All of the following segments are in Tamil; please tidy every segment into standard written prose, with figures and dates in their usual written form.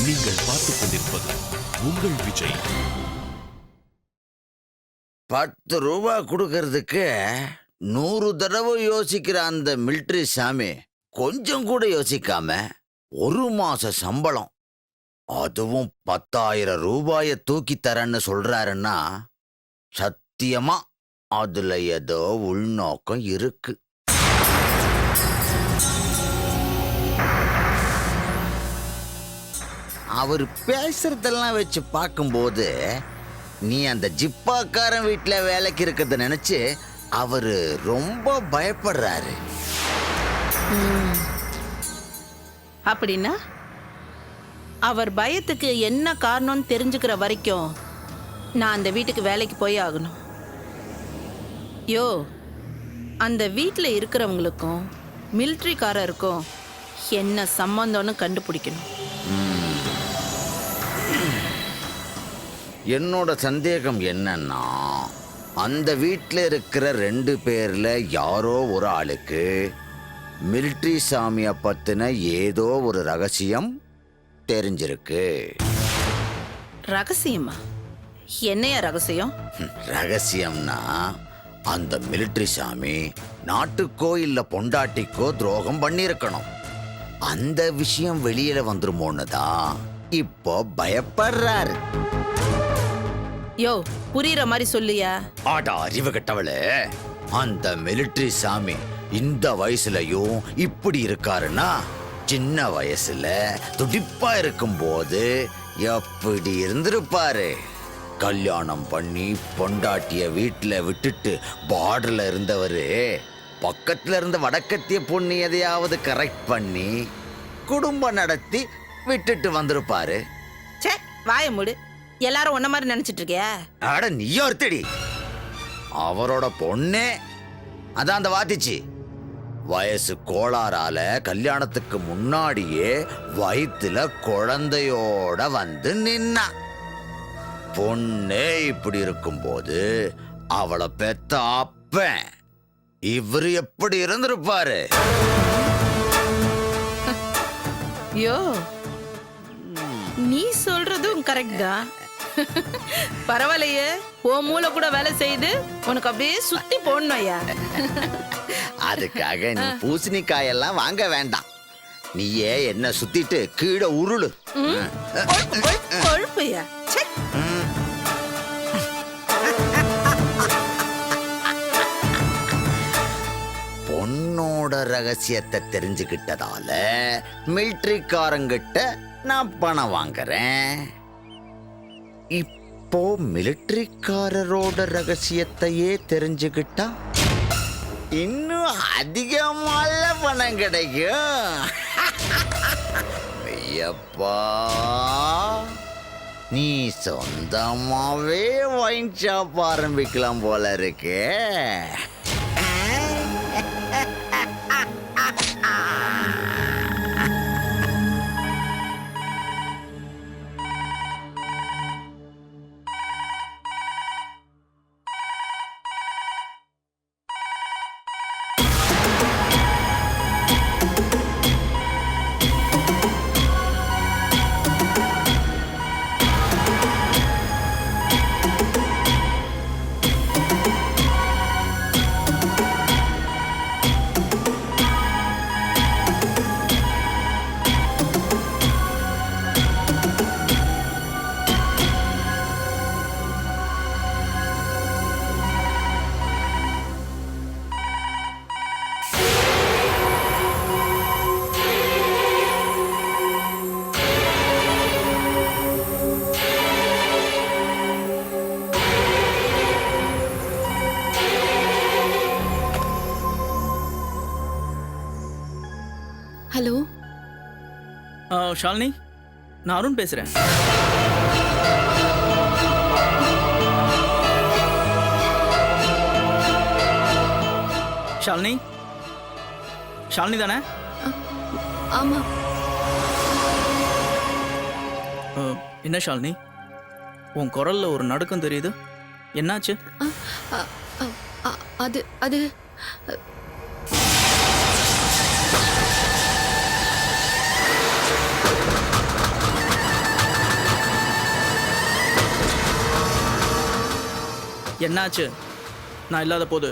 நீங்கள் பார்த்துக் கொண்டிருப்பது உங்கள் விஜய். 10 ரூபா கொடுக்கறதுக்கு 100 தடவை யோசிக்கிற அந்த மிலிட்டரி சாமி கொஞ்சம் கூட யோசிக்காம 1 மாச சம்பளம், அதுவும் 10,000 ரூபாய தூக்கி தரேன்னு சொல்றாருன்னா சத்தியமா அதுல ஏதோ உள்நோக்கம் இருக்கு. அவர் பேசுறதெல்லாம் வச்சு பார்க்கும்போது நீ அந்த ஜிப்பாக்காரன் வீட்டில் வேலைக்கு இருக்கிறத நினைச்சு அவரு ரொம்ப பயப்படுறாரு. அப்படின்னா அவர் பயத்துக்கு என்ன காரணம்னு தெரிஞ்சுக்கிற வரைக்கும் நான் அந்த வீட்டுக்கு வேலைக்கு போய் ஆகணும். யோ, அந்த வீட்டில் இருக்கிறவங்களுக்கும் மிலிட்ரிக்காரருக்கும் என்ன சம்பந்தம்னு கண்டுபிடிக்கணும். என்னோட சந்தேகம் என்னன்னா, அந்த வீட்டில் இருக்கிற 2 பேர்ல யாரோ ஒரு ஆளுக்கு மிலிட்ரி சாமியை பத்தின ஏதோ ஒரு ரகசியம் தெரிஞ்சிருக்கு. ரகசியமா? என்னையா ரகசியம்? ரகசியம்னா அந்த மிலிட்ரி சாமி நாட்டுக்கோ இல்ல பொண்டாட்டிக்கோ துரோகம் பண்ணியிருக்கணும். அந்த விஷயம் வெளியில வந்துருமோன்னு தான் இப்போ பயப்படுறாரு. யோ, புரியுற மாதிரி சொல்லியா? ஆடா அறிவு கட்டவளே, அந்த மிலிட்ரி சாமி இந்த வயசுலயும் இப்படி இருக்காருன்னா சின்ன வயசுல துடிப்பா இருக்கும்போது எப்படி இருந்திருப்பாரு. கல்யாணம் பண்ணி பொண்டாட்டிய வீட்டுல விட்டுட்டு பார்டர்ல இருந்தவரு பக்கத்துல இருந்த வடக்கத்திய பொண்ணு எதையாவது கரெக்ட் பண்ணி குடும்பம் நடத்தி விட்டுட்டு வந்திருப்பாரு. சே, வாய மூடு. எல்லாரும் ஒன்ன மாதிரி நினைச்சிட்டு இருக்கியா? அட நீயோ ஒருத்தடி. அவரோட பொண்ணே அதான் அந்த வாத்திச்சு வயசு கோளாறால கல்யாணத்துக்கு முன்னாடியே வயிற்றுல குழந்தையோட வந்து நின்னா. பொண்ணே இப்படி இருக்கும்போது அவளை பெத்த அப்பன் இவரு எப்படி இருந்திருப்பாரு? யோ, நீ சொல்றதும் கரெக்ட் தான். பரவாயில்லையே, ஓ மூளை கூட வேலை செய்து உனக்கு அப்படியே சுத்தி போடணும்யா. அதுக்காக நீ பூசணிக்காயெல்லாம் வாங்க வேண்டாம். நீயே என்ன சுத்திட்டு கீழே உருளு. கொழுப்பையா? பொண்ணோட ரகசியத்தை தெரிஞ்சுக்கிட்டதால மிலிட்ரிக்காரங்கிட்ட நான் பணம் வாங்குறேன். இப்போ மிலிட்ரிக்காரரோட ரகசியத்தையே தெரிஞ்சுக்கிட்டா இன்னும் அதிகமான பணம் கிடைக்கும். ஐயப்பா, நீ சொந்தமாவே ஒயின் ஷாப் ஆரம்பிக்கலாம் போல இருக்கே. ஹலோ ஷாலினி, நான் அருண் பேசுறேன். ஷாலினி, ஷாலினி தானே? ஆமா. என்ன ஷாலினி, உன் குரல்ல ஒரு நடுக்கம் தெரியுது, என்னாச்சு? அது அது என்னாச்சு? நான் இல்லாத போது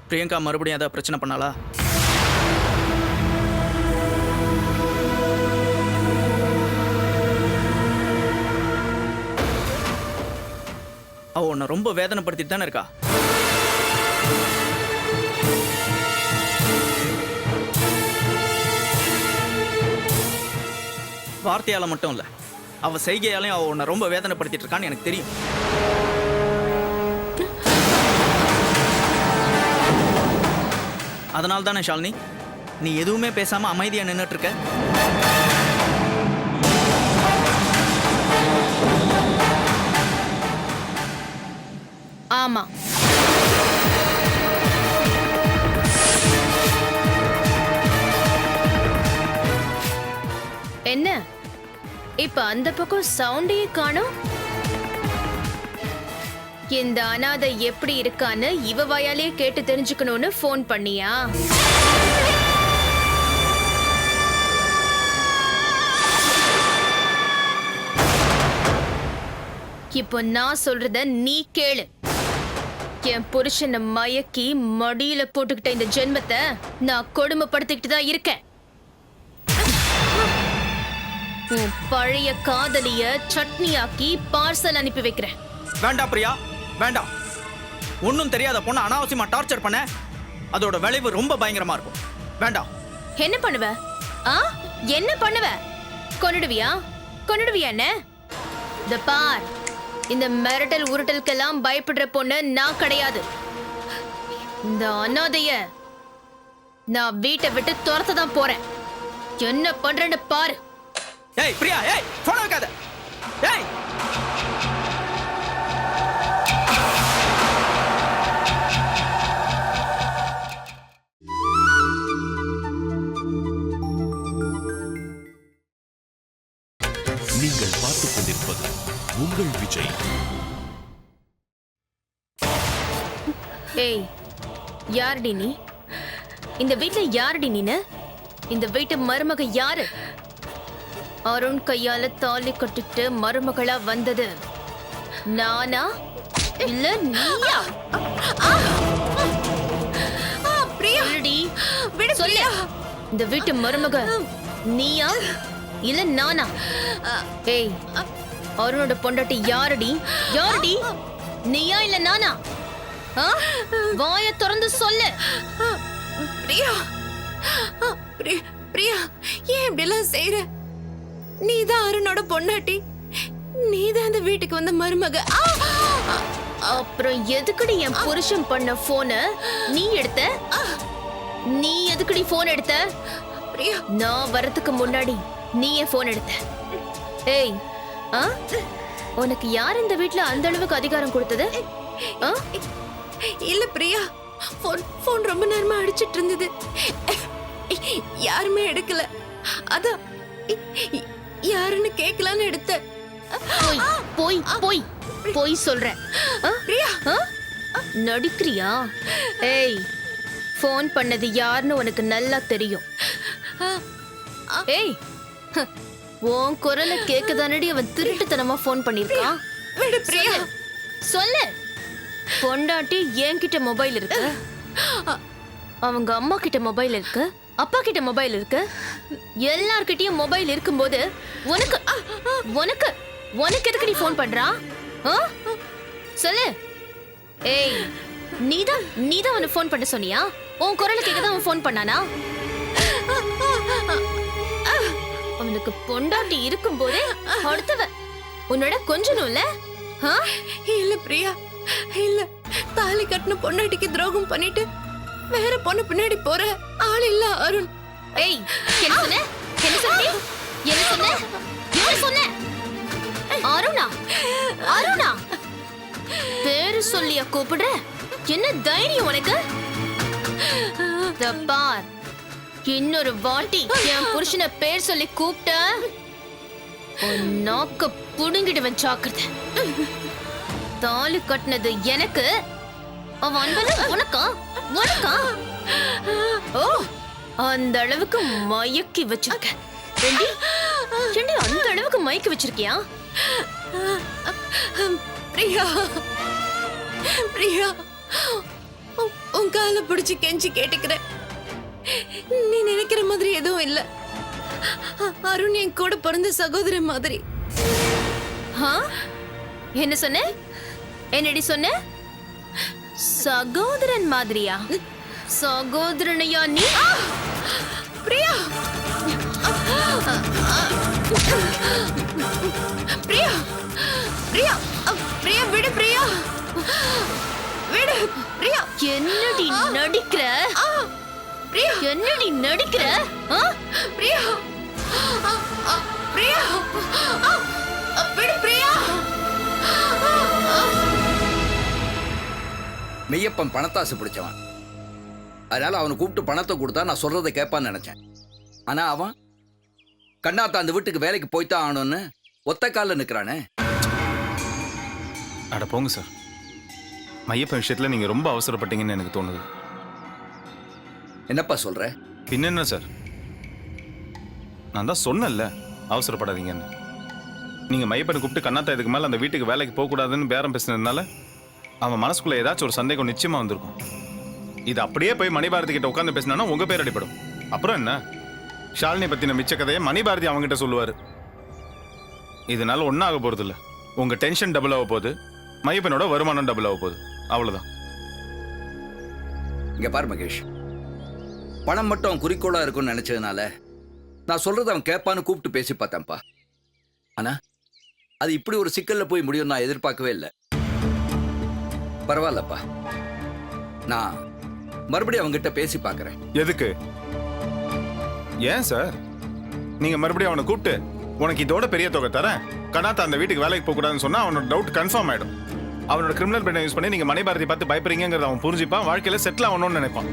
பிரியங்கா மறுபடியும் ஏதாவது பிரச்சனை பண்ணாளா? அவ உன்னை ரொம்ப வேதனைப்படுத்திட்டு தானே இருக்கா? வார்த்தையால மட்டும் இல்ல, அவ செய்கையாலையும் அவ உன்னை ரொம்ப வேதனைப்படுத்திட்டு இருக்கான்னு எனக்கு தெரியும். அதனால தானே ஷாலினி நீ எதுவுமே பேசாம அமைதியா நின்னுட்டு இருக்க? ஆமா, என்ன இப்ப அந்த பக்கம் சவுண்டே காணோம்? இந்த அனாதை எப்படி இருக்கான்னு இவ வாயாலே கேட்டு தெரிஞ்சுக்கணும்னு ஃபோன் பண்ணியா? இப்போ நான் சொல்றத நீ கேளு. என் புருஷனை மயக்கி மடியில போட்டுக்கிட்ட இந்த ஜென்மத்தை நான் கொடுமைப்படுத்திக்கிட்டு தான் இருக்கேன். உன் பழைய காதலிய சட்னியாக்கி பார்சல் அனுப்பி வைக்கிறேன். வேண்டாம் பிரியா, வேண்டாம். ஒன்னும் தெரியாத பொண்ணை அனாவசியமா டார்ச்சர் பண்ண அதோட விளைவு ரொம்ப பயங்கரமா இருக்கும். வேண்டாம். என்ன பண்ணுவ? என்ன பண்ணுவ? கொன்னுடுவியா? கொன்னுடுவியா என்ன? இந்த பார், இந்த மிரட்டல் உருட்டலுக்கெல்லாம் பயப்படுற பொண்ணு நான் கிடையாது. இந்த அனாதைய நான் வீட்டை விட்டு துரத்த தான் போறேன். என்ன பண்றேன்னு பாரு. ஏய் பிரியா, ஏய் போன் வைக்காத. ஏய் நீங்கள் பார்த்துக் கொண்டிருப்பது உங்கள் விஜய். ஏய், யாருடி நீ? இந்த வீட்ல யாருடி நீனு? இந்த வீட்டு மருமக யாரு? அருண் கையால தாலி கட்டிட்டு மருமகளா வந்தது நானா இல்ல நீயா? சொல்லு, இந்த வீட்டு மருமக நீயா இல்ல நானா? ஏய், அருணோட பொண்டாட்டி யாருடி? யாருடி? நீயா இல்ல நானா? வாய திறந்து சொல்லு. பிரியா, பிரியா, ஏன் இப்படி எல்லாம் செய்யற? நீதான் அருணோட பொண்டாட்டி, நீதான் அந்த வீட்டுக்கு வந்த மருமக. அப்புறம் எதுக்குடி என் புருஷன் பண்ண போன நீ எடுத்த? நீ எதுக்குடி போன் எடுத்த? பிரியா, நான் வரதுக்கு முன்னாடி நீ என் போன் எடுத்த. ஏய், உனக்கு யார் இந்த வீட்ல அந்த அளவுக்கு அதிகாரம் கொடுத்தது? இல்ல பிரியா, போன் ரொம்ப நேரமா அடிச்சிட்டு இருந்தது, யாருமே எடுக்கல. அதான் யாருன்னு கேட்கலான்னு எடுத்த. போய் போய் போய் சொல்ற. பிரியா, நடிக்கிறியா? ஏய், போன் பண்ணது யாருன்னு உனக்கு நல்லா தெரியும். ஏய், உன் குரலை கேட்கதானடி அவன் திருட்டுத்தனமா போன் பண்ணிருக்கான். விடு பிரியா, சொல்லு. பொண்டாட்டி என்கிட்ட மொபைல் இருக்கு, அவங்க அம்மா கிட்ட மொபைல் இருக்கு, அப்பா கிட்ட மொபைல் இருக்கு, எல்லார்கிட்டயும் மொபைல் இருக்கும்போது உனக்கு உனக்கு உனக்கு எதுக்கு நீ போன் பண்றா? சொல்லு. ஏய், நீதான் அவனை போன் பண்ண சொன்னியா? உன் குரலை கேட்கதான் அவன் போன் பண்ணானா? அவனுக்கு பொண்டாட்டி இருக்கும் போதே அடுத்தவ உன்னோட கொஞ்சனும் இல்ல? இல்ல பிரியா, இல்ல. தாலி கட்டின பொண்டாட்டிக்கு துரோகம் பண்ணிட்டு வேற பொண்ணு பின்னாடி போற ஆள் இல்ல அருண். ஏய், என்ன சொன்ன? என்ன சொன்னே? என்ன சொன்ன? என்ன சொன்ன? அருணா? அருணா பேரு சொல்லியா கூப்பிடுற? என்ன தைரியம் உனக்கு? பார், இன்னொரு வாட்டி என் புருஷனை பேர் சொல்லி கூப்பிட்ட நாக்க புடுங்கிடுவன். ஜாக்கிரதை. தாலி கட்டினது எனக்கு, அவன் அன்பல உனக்கா? உனக்கா? ஓ, அந்த அளவுக்கு மயக்கி வச்சிருக்க. அந்த அளவுக்கு மயக்கி வச்சிருக்கியா? பிரியா, பிரியா உன் காலை பிடிச்சு கெஞ்சி கேட்டுக்கிறேன். நீ நினைக்கிற மாதிரி எதுவும் இல்ல. அருண் என் கூட பிறந்த சகோதரன் மாதிரி. ஆ? என்ன சொன்ன? என்னடி சொன்ன? சகோதரன் மாதிரியா? சகோதரனையா நீ? பிரியா பிரியா பிரியா பிரியா விடு பிரியா விடு பிரியா. என்னடி நடிக்கிற? பிரியா என்னடி நடிக்கிற? ஆ? பிரியா பிரியா விடு பிரியா. மெய்யப்பன் பணத்தாசு பிடிச்சவன். அதனால அவனை கூப்பிட்டு பணத்தை கொடுத்தா நான் சொல்றதை கேட்பான்னு நினைச்சேன். ஆனா அவன் கண்ணாத்தா அந்த வீட்டுக்கு வேலைக்கு போய்த்தான் ஆகணும்னு ஒத்த காலில் நிற்கிறானே. அட போங்க சார். மையப்பன் விஷயத்துல நீங்க ரொம்ப அவசரப்பட்டீங்கன்னு எனக்கு தோணுது. என்னப்பா சொல்ற? பின்ன சார், நான் தான் சொன்னேன்ல அவசரப்படாதீங்கன்னு. நீங்க மையப்பனை கூப்பிட்டு கண்ணாத்தா இதுக்கு மேல அந்த வீட்டுக்கு வேலைக்கு போகக்கூடாதுன்னு பேரம் பேசினதுனால அவன் மனசுக்குள்ள ஏதாச்சும் ஒரு சந்தேகம் நிச்சயமா வந்திருக்கும். இது அப்படியே போய் மணிபாரதி கிட்ட உட்காந்து பேசினா உங்க பேர் அடிப்படும். அப்புறம் என்ன, ஷாலினி பத்தின மிச்ச கதையை மணிபாரதி அவங்ககிட்ட சொல்லுவாரு. இதனால ஒன்னும் ஆக போறது இல்ல. உங்க டென்ஷன் டபுள் ஆக போகுது, மையப்பனோட வருமானம் டபுள் ஆக போகுது, அவ்வளவுதான். இங்க பாரு மகேஷ், பணம் மட்டும் அவன் குறிக்கோளா இருக்கும்னு நினைச்சதுனால நான் சொல்றது அவன் கேட்பான்னு கூப்பிட்டு பேசி பார்த்தேன்ப்பா. ஆனா அது இப்படி ஒரு சிக்கல்ல போய் முடியும் நான் எதிர்பார்க்கவே இல்லை. பரவாயில்லப்பா, நான் மறுபடியும் அவங்ககிட்ட பேசி பார்க்கறேன். எதுக்கு? ஏன் சார், நீங்க மறுபடியும் அவனை கூப்பிட்டு உனக்கு இதோட பெரிய தொகை தரேன், கண்ணாத்தா அந்த வீட்டுக்கு வேலைக்கு போக கூடாதுன்னு சொன்னா அவனோட டவுட் கன்ஃபார்ம் ஆயிடும். அவனோட கிரிமினல் பிரெயினை யூஸ் பண்ணி நீங்க மணிபாரதி பார்த்து பயப்படுறீங்கிறத அவன் புரிஞ்சுப்பான், வாழ்க்கையில செட்டில் ஆகணும்னு நினைப்பான்.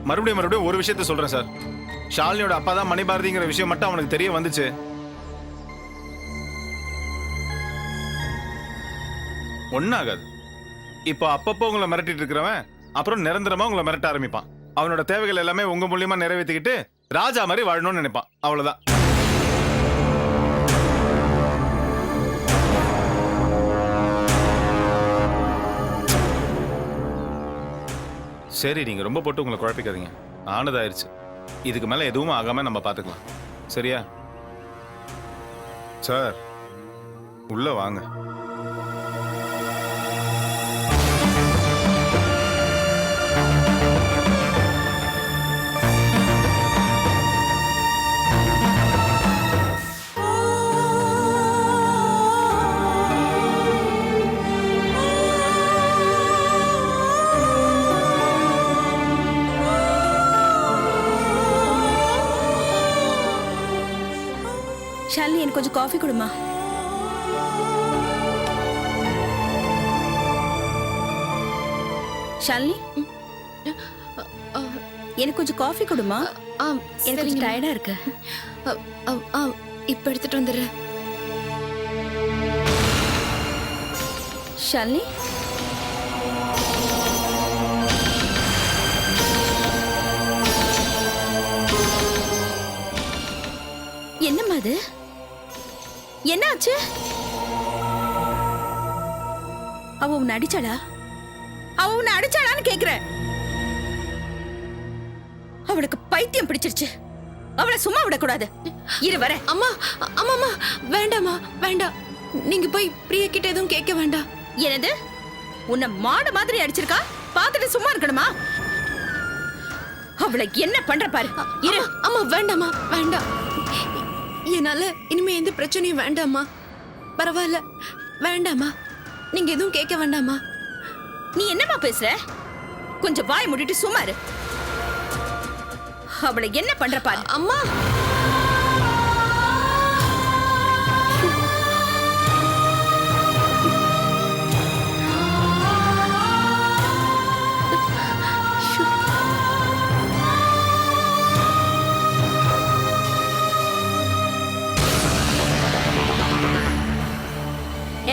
மறுபடியும் ஒரு விஷயத்த சொல்றேன் சார், ஷாலினியோட அப்பா தான் மணிபாரதிங்கிற விஷயம் மட்டும் அவனுக்கு தெரிய வந்துச்சு, ஒன்னாகாது. இப்போ அப்பப்போ உங்களை மிரட்டிட்டு இருக்கிறவன் அப்புறம் நிரந்தரமா உங்களை மிரட்ட ஆரம்பிப்பான். அவனோட தேவைகள் எல்லாமே உங்க மூலியமா நிறைவேற்றிக்கிட்டு ராஜா மாதிரி வாழணும்னு நினைப்பான், அவ்வளவுதான். சரி, நீங்க ரொம்ப போட்டு உங்களை குழப்பிக்காதீங்க. ஆனதாயிருச்சு, இதுக்கு மேல எதுவும் ஆகாம நம்ம பாத்துக்கலாம், சரியா? சார் உள்ள வாங்க. ஷாலினி, எனக்கு கொஞ்சம் காஃபி கொடுமா. ஷாலினி, எனக்கு கொஞ்சம் காஃபி கொடுமா. எனக்கு கொஞ்சம் டயர்டா இருக்கு. இப்ப எடுத்துட்டு வந்துடுறேன். ஷாலினி, என்னம்மா அது? என்னாச்சு? அவ உன்னை அடிச்சாளா? அவ உன்னை அடிச்சாளான்னு கேக்குறேன். அவளுக்கு பைத்தியம் பிடிச்சிருச்சு. அவளை சும்மா விடக்கூடாது. இரு வர. அம்மா அம்மா வேண்டாம்மா வேண்டாம். நீங்க போய் பிரியா கிட்ட எதுவும் கேட்க வேண்டாம். என்னது? உன்னை மாடு மாதிரி அடிச்சிருக்கா? பார்த்துட்டு சும்மா இருக்கணுமா? அவளை என்ன பண்ற பாரு. இரு. அம்மா வேண்டாம்மா வேண்டாம். என்னால இனிமே எந்த பிரச்சனையும் வேண்டாம்மா. பரவாயில்ல, வேண்டாம்மா. நீங்க எதுவும் கேட்க வேண்டாம்மா. நீ என்னமா பேசுற? கொஞ்சம் வாய் மூடிட்டு சும்மா இரு. அவளை என்ன பண்ற பாரு. அம்மா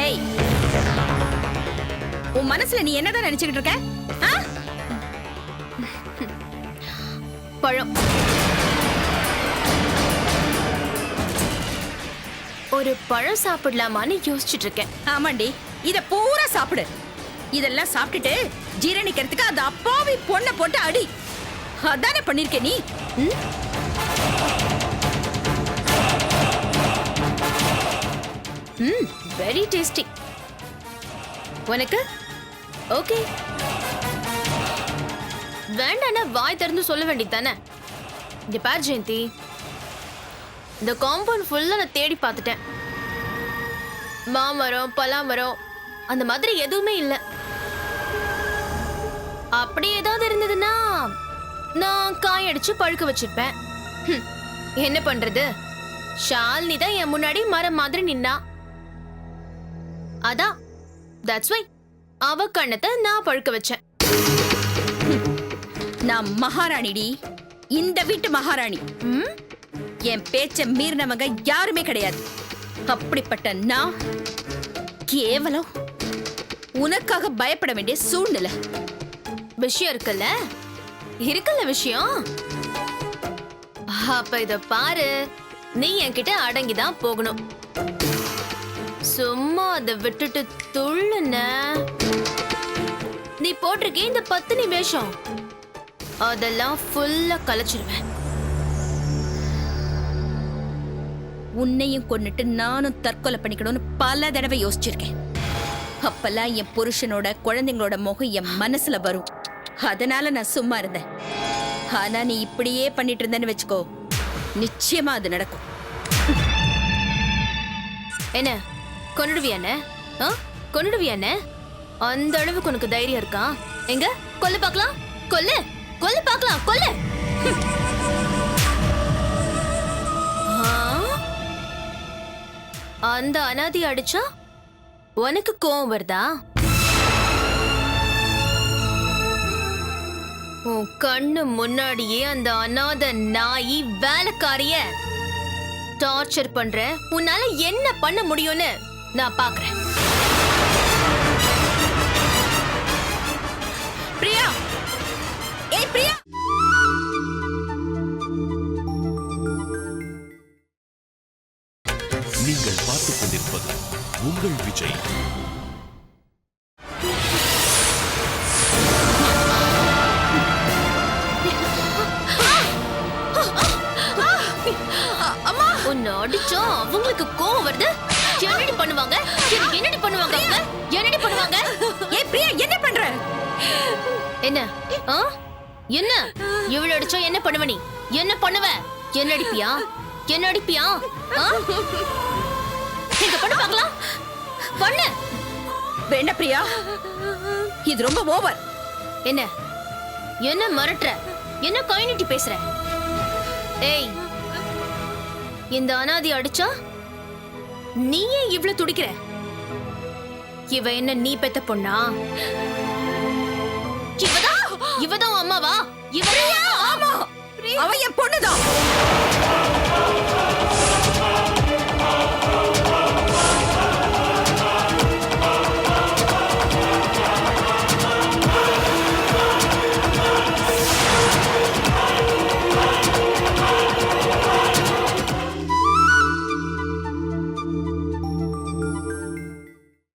ஏய், உன் மனசுல நீ என்னதான் நினைச்சுக்கிட்டு இருக்க? பழம். ஒரு ஒரு பழம் சாப்பிடலாமான்னு யோசிச்சுட்டு இருக்கேன். ஆமாண்டி, இத பூரா சாப்பிடு. இதெல்லாம் சாப்பிட்டுட்டு ஜீரணிக்கிறதுக்கு அந்த அப்பாவி பொண்ணை போட்டு அடி. அதானே பண்ணிருக்க நீ. Very tasty. உனக்கு ஓகே. வேண்டானா வாய் திறந்து சொல்ல வேண்டியது தானே. இங்க பார் ஜெயந்தி, இந்த காம்பவுண்ட் ஃபுல்லா நான் தேடி பார்த்துட்டேன். மாமரம் பலாமரம் அந்த மாதிரி எதுவுமே இல்லை. அப்படி ஏதாவது இருந்ததுன்னா நான் காய் அடிச்சு பழுக்க வச்சிருப்பேன். என்ன பண்றது, ஷாலினி தான் என் முன்னாடி மரம் மாதிரி நின்னா. அதான் தட்ஸ் வை அவ கண்ணத்தை நான் பழுக்க வச்சேன். நான் மகாராணிடி, இந்த வீட்டு மகாராணி. என் பேச்ச மீறினவங்க யாருமே கிடையாது. அப்படிப்பட்ட நான் கேவலம் உனக்காக பயப்பட வேண்டிய சூழ்நிலை. விஷயம் இருக்குல்ல விஷயம். அப்ப இத பாரு, நீ என்கிட்ட அடங்கிதான் போகணும். சும்மா அதை விட்டுட்டு துள்ளுன, நீ போட்டிருக்கே இந்த 10 நிமிஷம், அதெல்லாம் ஃபுல்லா கலைச்சிருவேன். உன்னையும் கொன்னுட்டு நானும் தற்கொலை பண்ணிக்கணும்னு பல தடவை யோசிச்சிருக்கேன். அப்பெல்லாம் என் புருஷனோட குழந்தைங்களோட முகம் என் மனசுல வரும். அதனால நான் சும்மா இருந்தேன். ஆனா நீ இப்படியே பண்ணிட்டு இருந்தேன்னு வச்சுக்கோ, நிச்சயமா அது நடக்கும். என்ன கொன்னுடுவியானே? கொன்னுடுவியானே? அந்த அளவுக்கு உனக்கு தைரியம் இருக்கா? எங்க கொல்லு பார்க்கலாம், கொல்லு கொல்லு பார்க்கலாம், கொல்லு. அந்த அனாதி அடிச்சா உனக்கு கோவம் வருதா? உன் கண்ணு முன்னாடியே அந்த அனாத நாயி வேலைக்காரிய டார்ச்சர் பண்ற. உன்னால என்ன பண்ண முடியும்னு நான் பாக்குறேன். பிரியா, ஏய் பிரியா. நீங்கள் பார்த்துக் கொண்டிருப்பது உங்கள் விஜய். உன்னை அடிச்சா அவங்களுக்கு கோவம் வருது. என்னடி பண்ணுவாங்க? என்னடி பண்ணுவாங்க? என்னடி பண்ணுவாங்க? ஏய் பிரியா, என்ன பண்ற? என்ன என்ன இவ்வளவு அடிச்சா என்ன பண்ணுவ நீ? என்ன பண்ணுவ? என்ன அடிப்பியா? என்ன அடிப்பியா? இங்க பண்ணு பார்க்கலாம், பண்ணு. வேண்டாம் பிரியா, இது ரொம்ப ஓவர். என்ன என்ன மிரட்டுற? என்ன கை நீட்டி பேசுற? ஏய், இந்த அனாதி அடிச்சா நீயே இவ்ளோ துடிக்கிற? இவ என்ன நீ பெத்த பொண்ணா? இவதான் அம்மாவா? ஆமா, அவ என் பொண்ணுதான்.